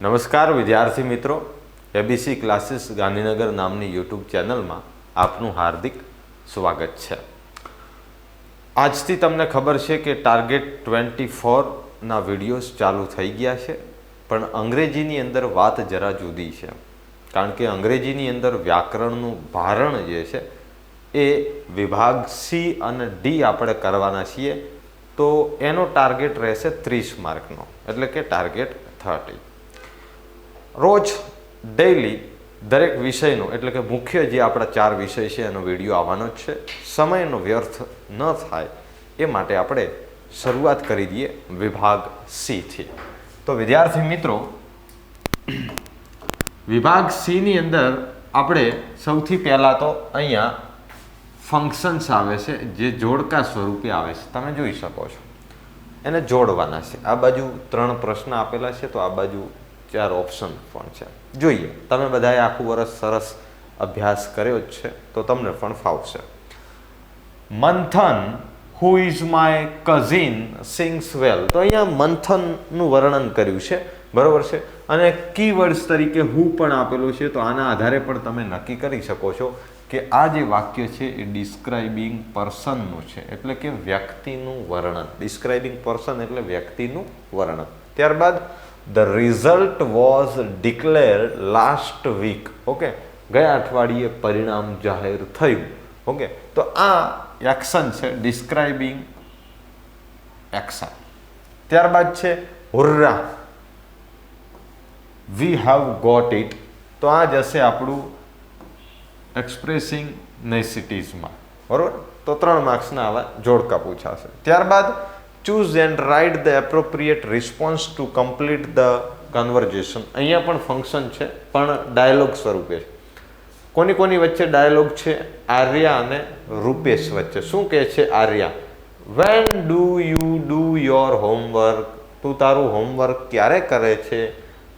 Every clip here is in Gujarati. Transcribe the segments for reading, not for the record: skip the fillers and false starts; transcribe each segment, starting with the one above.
નમસ્કાર વિદ્યાર્થી મિત્રો, એબીસી ક્લાસીસ ગાંધીનગર નામની યુટ્યુબ ચેનલમાં આપનું હાર્દિક સ્વાગત છે. આજથી તમને ખબર છે કે ટાર્ગેટ 24ના વિડીયોઝ ચાલુ થઈ ગયા છે, પણ અંગ્રેજીની અંદર વાત જરા જુદી છે. કારણ કે અંગ્રેજીની અંદર વ્યાકરણનું ભારણ જે છે એ વિભાગ સી અને ડી આપણે કરવાના છીએ, તો એનો ટાર્ગેટ રહેશે 30 માર્કનો, એટલે કે ટાર્ગેટ 30. રોજ ડેઈલી દરેક વિષયનો, એટલે કે મુખ્ય જે આપણા 4 વિષય છે એનો વિડીયો આવવાનો જ છે. સમયનો વ્યર્થ ન થાય એ માટે આપણે શરૂઆત કરી દઈએ વિભાગ સીથી. તો વિદ્યાર્થી મિત્રો, વિભાગ સીની અંદર આપણે સૌથી પહેલાં તો અહીંયા ફંક્શન્સ આવે છે જે જોડકા સ્વરૂપે આવે છે. તમે જોઈ શકો છો, એને જોડવાના છે. આ બાજુ 3 પ્રશ્ન આપેલા છે, તો આ બાજુ 4 ઓપ્શન પણ છે. જોઈએ, તમે બધાએ આખું વર્ષ સરસ અભ્યાસ કર્યો જ છે, તો તમને પણ ફાવશે. Manthan, who is my cousin, sings well. તો અહીંયા મંથનનું વર્ણન કર્યું છે, બરોબર છે. અને કીવર્ડ્સ તરીકે હુ પણ આપેલું છે, તો આના આધારે પણ તમે નક્કી કરી શકો છો કે આ જે વાક્ય છે એ ડિસ્ક્રાઇબિંગ પર્સનનું છે, એટલે કે વ્યક્તિનું વર્ણન. ડિસ્ક્રાઇબિંગ પર્સન એટલે વ્યક્તિનું વર્ણન. ત્યારબાદ The result was declared last week. Okay, ગયા અઠવાડિયે પરિણામ જાહેર થયું. ઓકે, તો આ એક્શન છે, ડિસ્ક્રાઇબિંગ એક્શન. ત્યારબાદ છે હુર્રા, વી હેવ ગોટ ઇટ. તો આ જશે આપણું એક્સપ્રેસિંગ નેસિટીઝમાં, બરોબર. તો 3 માર્ક્સના આવા જોડકા પૂછાશે. ત્યારબાદ choose and write the appropriate response to complete the conversation. અહીંયા પણ ફંક્શન છે, પણ ડાયલોગ સ્વરૂપે છે. કોની વચ્ચે ડાયલોગ છે? આર્યા અને રૂપેશ વચ્ચે. શું કહે છે Arya? when do you do your homework? તું તારું હોમવર્ક ક્યારે કરે છે?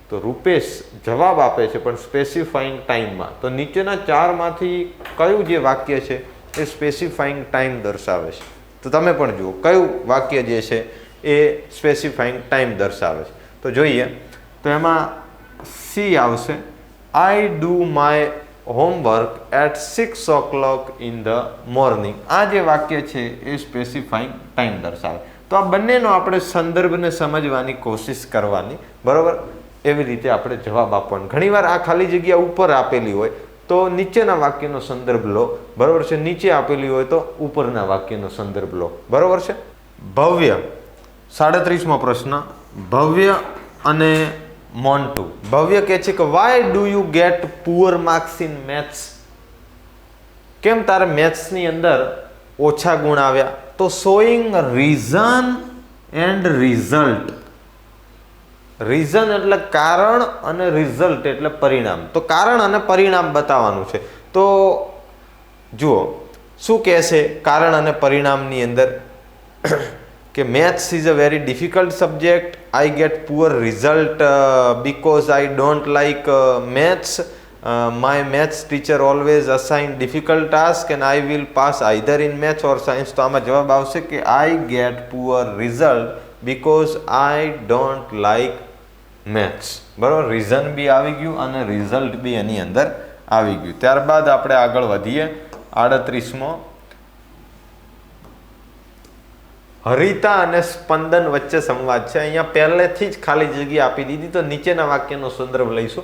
તો રૂપેશ જવાબ આપે છે, પણ સ્પેસિફાઈંગ ટાઈમમાં. તો નીચેના 4માંથી કયું જે વાક્ય છે એ સ્પેસિફાઈંગ ટાઈમ દર્શાવે છે? તો તમે પણ જુઓ કયું વાક્ય જે છે એ સ્પેસિફાઈંગ ટાઈમ દર્શાવે છે. તો જોઈએ, તો એમાં સી આવશે, I do my homework at 6 o'clock in the morning. આ જે વાક્ય છે એ સ્પેસિફાઈંગ ટાઈમ દર્શાવે. તો આ બંનેનો આપણે સંદર્ભને સમજવાની કોશિશ કરવાની, બરાબર. એવી રીતે આપણે જવાબ આપવાનો. ઘણીવાર આ ખાલી જગ્યા ઉપર આપેલી હોય તો નીચેના વાક્યનો સંદર્ભ લો, બરોબર છે. નીચે આપેલી હોય તો ઉપરના વાક્યનો સંદર્ભ લો, બરોબર છે. ભવ્ય, 37મો પ્રશ્ન. ભવ્ય અને મોન્ટુ. ભવ્ય કહે છે કે why do you get poor marks in maths? કેમ તારે મેથ્સની અંદર ઓછા ગુણ આવ્યા? તો showing reason and result. Reason એટલે કારણ અને રિઝલ્ટ એટલે પરિણામ. તો કારણ અને પરિણામ બતાવવાનું છે. તો જુઓ શું કહે છે કારણ અને પરિણામની અંદર કે maths is a very difficult subject. I get poor result because I don't like maths. My maths teacher always assign difficult task and I will pass either in maths or science. તો આમાં જવાબ આવશે કે I get poor result because I don't like maths, બરાબર. રીઝન બી આવી ગયું અને રિઝલ્ટ બી એની અંદર આવી ગયું. ત્યારબાદ આપણે આગળ વધીએ. 38મો. હરિતા અને સ્પંદન વચ્ચે સંવાદ છે. અહીંયા પહેલેથી જ ખાલી જગ્યા આપી દીધી, તો નીચેના વાક્યનો સંદર્ભ લઈશું.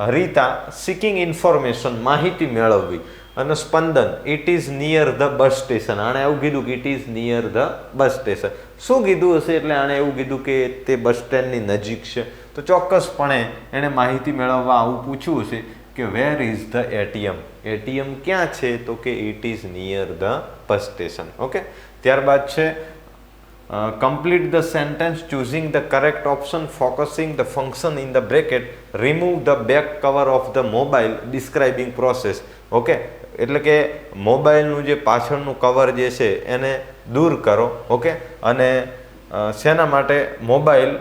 હરિતા સિકિંગ ઇન્ફોર્મેશન, માહિતી મેળવવી, અને Spandan it is near the bus station. આણે એવું કીધું કે it is near the bus station. શું કીધું હશે? એટલે આણે એવું કીધું કે તે બસ સ્ટેન્ડની નજીક છે. તો ચોક્કસપણે એણે માહિતી મેળવવા આવું પૂછ્યું હશે કે where is the ATM? ATM ક્યાં છે? તો કે it is near the bus station. Okay. ત્યારબાદ છે complete the sentence choosing the correct option, focusing the function in the bracket, remove the back cover of the mobile, describing process. Okay, એટલે કે મોબાઈલનું જે પાછળનું કવર જે છે એને દૂર કરો. ઓકે, અને શેના માટે? મોબાઈલ.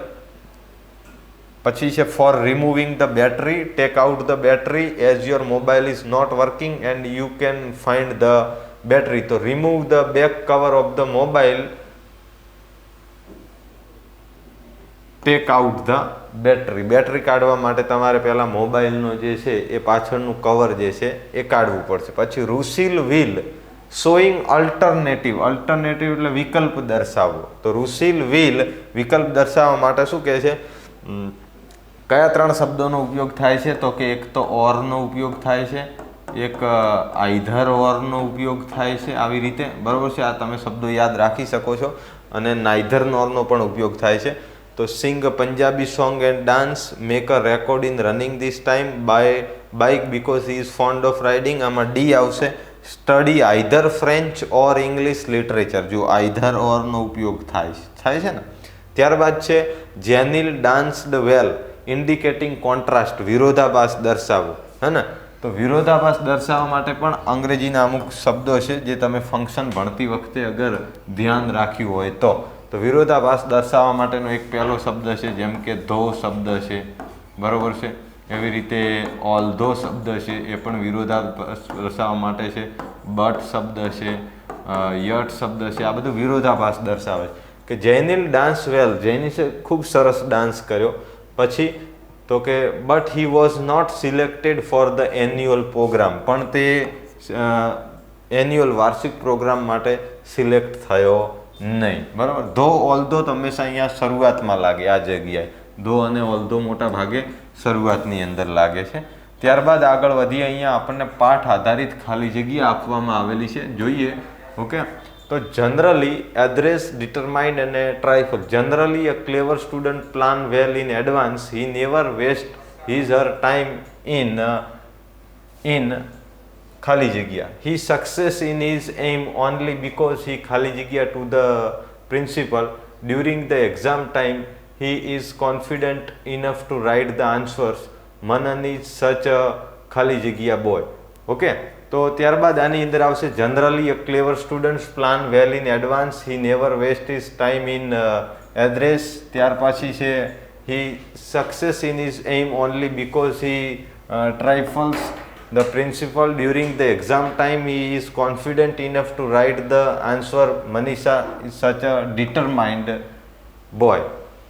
પછી છે for removing the battery, take out the battery as your mobile is not working and you can find the battery. તો remove the back cover of the mobile, take out the battery કાઢવા માટે તમારે પહેલાં મોબાઈલનો જે છે એ પાછળનું કવર જે છે એ કાઢવું પડશે. પછી રુસીલ વ્હીલ શોઈંગ અલ્ટરનેટિવ એટલે વિકલ્પ દર્શાવવો. તો રુસીલ વ્હીલ વિકલ્પ દર્શાવવા માટે શું કહે છે, કયા 3 શબ્દોનો ઉપયોગ થાય છે? તો કે એક તો ઓરનો ઉપયોગ થાય છે, એક આઈધર ઓરનો ઉપયોગ થાય છે, આવી રીતે, બરાબર છે. આ તમે શબ્દો યાદ રાખી શકો છો. અને નાઈધર નોરનો પણ ઉપયોગ થાય છે. તો sing a Punjabi song and dance, make a record in running this time, bike because he is fond of riding. આમાં ડી આવશે. Study either French or English literature. જો આઈધર ઓરનો ઉપયોગ થાય છે ને. ત્યારબાદ છે Jenil danced well, indicating contrast, વિરોધાભાસ દર્શાવો, હે ને. તો વિરોધાભાસ દર્શાવવા માટે પણ અંગ્રેજીના અમુક શબ્દો છે જે તમે ફંક્શન ભણતી વખતે અગર ધ્યાન રાખ્યું હોય તો વિરોધાભાસ દર્શાવવા માટેનો એક પહેલો શબ્દ છે, જેમ કે ધો શબ્દ છે, બરાબર છે. એવી રીતે ઓલ્ધો શબ્દ છે, એ પણ વિરોધાભાસ દર્શાવવા માટે છે. બટ શબ્દ છે, યટ શબ્દ છે, આ બધું વિરોધાભાસ દર્શાવે છે. કે જૈનિલ ડાન્સ વેલ, જૈનિસે ખૂબ સરસ ડાન્સ કર્યો. પછી તો કે but he was not selected for the annual program, પણ તે એન્યુઅલ વાર્ષિક પ્રોગ્રામ માટે સિલેક્ટ થયો નહીં, બરાબર. ધો ઓલ્ધો તો હંમેશા અહીંયા શરૂઆતમાં લાગે. આ જગ્યાએ ધો અને ઓલ્ધો મોટા ભાગે શરૂઆતની અંદર લાગે છે. ત્યારબાદ આગળ વધીએ. અહીંયા આપણને પાઠ આધારિત ખાલી જગ્યા આપવામાં આવેલી છે, જોઈએ. ઓકે. તો જનરલી એડ્રેસ ડિટરમાઇન્ડ અને trifle. Generally a clever student plan well in advance, he never waste his her time in ખાલી જગ્યા. He success in his aim only because he ખાલી જગ્યા to the principal during the exam time he is confident enough to write the answers. Manan is such a ખાલી જગ્યા બોય. ઓકે. તો ત્યારબાદ આની અંદર આવશે generally a clever students plan well in advance, he never waste his time in address. ત્યાર પછી છે he success in his aim only because he trifles the principal during the exam time, he is confident enough to write the answer. Manisha is such a determined boy.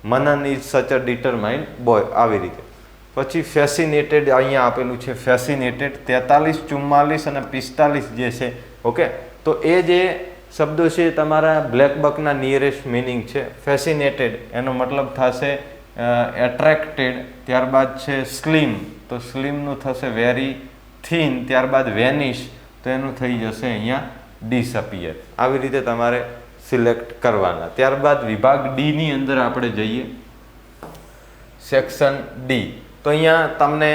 Manan is such a determined boy. આવી રીતે. પછી ફેસિનેટેડ અહીંયા આપેલું છે, ફેસિનેટેડ. 43, 44 અને 45 જે છે, ઓકે. તો એ જે શબ્દો છે તમારા બ્લેક બકના નિયરેસ્ટ મિનિંગ છે. ફેસિનેટેડ એનો મતલબ થશે એટ્રેક્ટેડ. ત્યારબાદ છે સ્લિમ, તો સ્લિમનું થશે વેરી થીન. ત્યારબાદ વેનિશ, તો એનું થઈ જશે અહીંયા ડિસઅપિયર. આવી રીતે તમારે સિલેક્ટ કરવાના. ત્યારબાદ વિભાગ ડીની અંદર આપણે જઈએ, સેક્શન ડી. તો અહીંયા તમને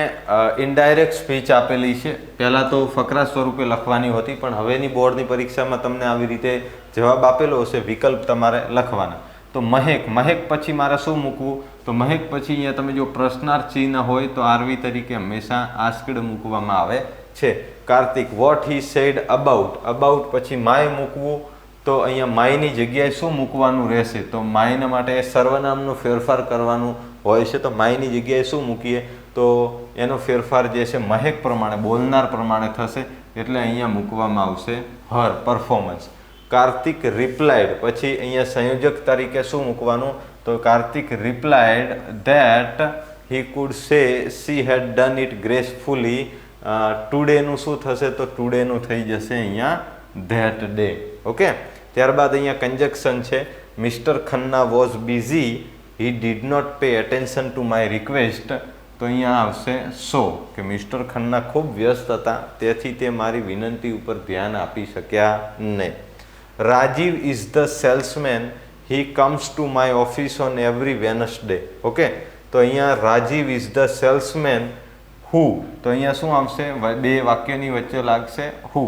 ઇનડાયરેક્ટ સ્પીચ આપેલી છે. પહેલાં તો ફકરા સ્વરૂપે લખવાની હતી, પણ હવેની બોર્ડની પરીક્ષામાં તમને આવી રીતે જવાબ આપેલો હશે, વિકલ્પ તમારે લખવાના. તો મહેક પછી મારે શું મૂકવું? તો મહેક પછી અહીંયા તમે જો પ્રશ્નાર્થ ચિહ્ન હોય તો આરવી તરીકે હંમેશા આસ્ક્ડ મૂકવામાં આવે છે. Kartik, what he said about પછી માય મૂકવું. તો અહીંયા માયની જગ્યાએ શું મૂકવાનું રહેશે? તો માયના માટે સર્વનામનો ફેરફાર કરવાનું હોય છે. તો માયની જગ્યાએ શું મૂકીએ? તો એનો ફેરફાર જે છે મહેક પ્રમાણે, બોલનાર પ્રમાણે થશે. એટલે અહીંયા મૂકવામાં આવશે હર, પરફોર્મન્સ. કાર્તિક રિપ્લાઇડ પછી અહીંયા સંયોજક તરીકે શું મૂકવાનું? તો Kartik replied that he could say she had done it gracefully. ટુડેનું શું થશે? તો ટુડેનું થઈ જશે અહીંયા ધેટ ડે. ઓકે. ત્યારબાદ અહીંયા કંજક્શન છે. Mister Khanna was busy, he did not pay attention to my request. તો અહીંયા આવશે સો, કે મિસ્ટર ખન્ના ખૂબ વ્યસ્ત હતા, તેથી તે મારી વિનંતી ઉપર ધ્યાન આપી શક્યા નહીં. Rajiv is the salesman, he comes to my office on every Wednesday. Okay. તો અહીંયા રાજીવ ઇઝ ધ સેલ્સમેન હુ, તો અહીંયા શું આવશે? બે વાક્યની વચ્ચે લાગશે હુ.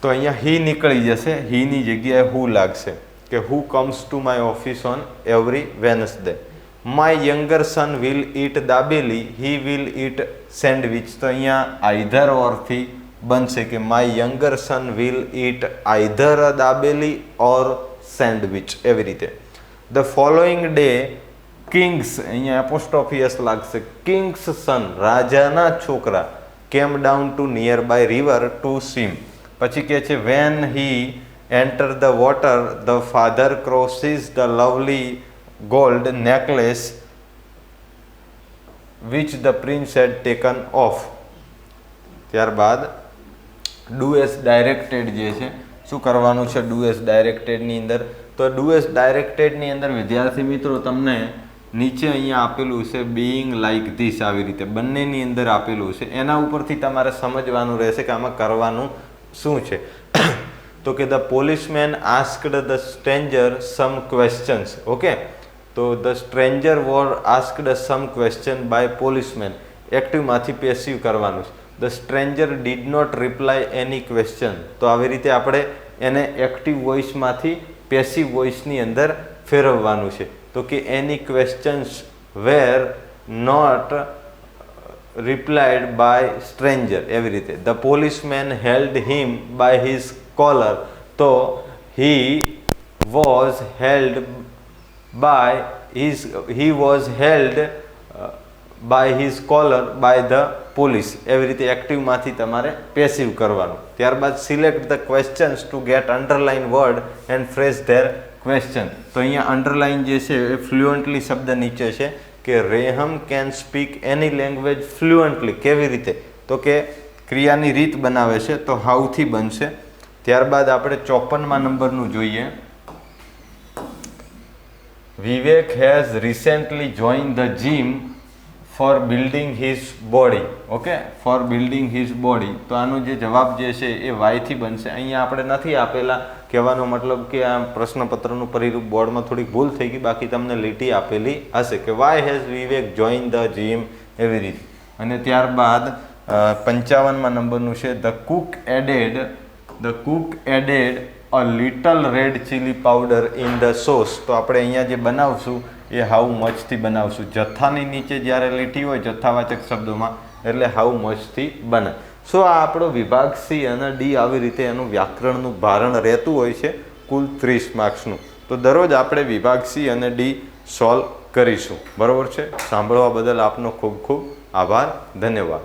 તો અહીંયા હી નીકળી જશે, હીની જગ્યાએ હુ લાગશે, કે who comes to my office on every Wednesday. My younger son will eat dabeli, he will eat sandwich. તો અહીંયા આઈધર ઓરથી બનશે કે my younger son will eat either a dabeli or sandwich. એવી રીતે. ધ ફોલોઈંગ ડે કિંગ્સ, અહીંયા એપોસ્ટ્રોફિયસ લાગશે, કિંગ્સ સન, રાજાના છોકરા, came down to near by river to swim. પછી કહે છે when he enter the water the father crosses the lovely gold necklace which the prince had taken off. ત્યારબાદ ડુ એસ ડાયરેક્ટેડ જે છે શું કરવાનું છે ડુ એસ ડાયરેક્ટેડની અંદર? તો ડુ એસ ડાયરેક્ટેડની અંદર વિદ્યાર્થી મિત્રો તમને નીચે અહીંયા આપેલું છે બીઈંગ લાઇક ધીસ, આવી રીતે બંનેની અંદર આપેલું છે. એના ઉપરથી તમારે સમજવાનું રહેશે કે આમાં કરવાનું શું છે. તો કે the policeman asked the stranger some questions. Okay, તો the stranger were asked some question by policeman. એક્ટિવમાંથી પેસિવ કરવાનું છે. The stranger did not reply any question. તો આવી રીતે આપણે એને એક્ટિવ વોઇસમાંથી પેસિવ વોઇસની અંદર ફેરવવાનું છે. તો કે any questions were not replied by stranger, એવી રીતે. The policeman held him by his collar. તો he was held by his collar by the police. એવી રીતે એક્ટિવમાંથી તમારે પેસિવ કરવાનું. ત્યારબાદ select the questions to gate underline word and phrase there question. તો અહીંયા અંડરલાઇન જે છે એ ફ્લુઅન્ટલી શબ્દ નીચે છે કે Reham can speak any language fluently. કેવી રીતે? તો કે ક્રિયાની રીત બનાવે છે તો હાઉથી બનશે. ત્યારબાદ આપણે 54મા નંબરનું જોઈએ. Vivek has recently join the gym for building his body. Okay, for building his body. તો આનો જે જવાબ જે છે એ વાયથી બનશે. અહીંયા આપણે નથી આપેલા, કહેવાનો મતલબ કે આ પ્રશ્નપત્રનું પરિરૂપ બોર્ડમાં થોડીક ભૂલ થઈ ગઈ, બાકી તમને લીટી આપેલી હશે કે why has Vivek join the gym, એવી રીતે. અને ત્યારબાદ 55મા નંબરનું છે the cook added a little red chilli powder in the sauce. તો આપણે અહીંયા જે બનાવશું એ હાઉ મચથી બનાવશું. જથ્થાની નીચે જ્યારે લીટી હોય જથ્થાવાચક શબ્દોમાં એટલે હાઉ મચથી બને. સો આ આપણો વિભાગ સી અને ડી આવી રીતે એનું વ્યાકરણનું ભારણ રહેતું હોય છે, કુલ 30 માર્ક્સનું. તો દરરોજ આપણે વિભાગ સી અને ડી સોલ્વ કરીશું. બરાબર છે? સાંભળવા બદલ આપનો ખૂબ ખૂબ આભાર. ધન્યવાદ.